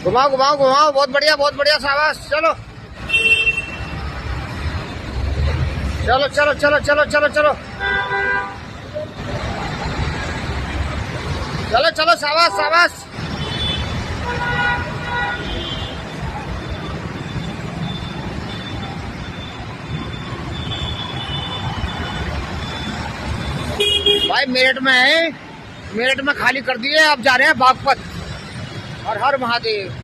घुमाओ घुमाओ घुमाओ, बहुत बढ़िया शाबाश। चलो चलो चलो चलो चलो चलो चलो चलो चलो, शाबाश शाबाश। भाई मेरठ में है, मेरठ में खाली कर दिए, अब जा रहे हैं बागपत। हर हर महादेव।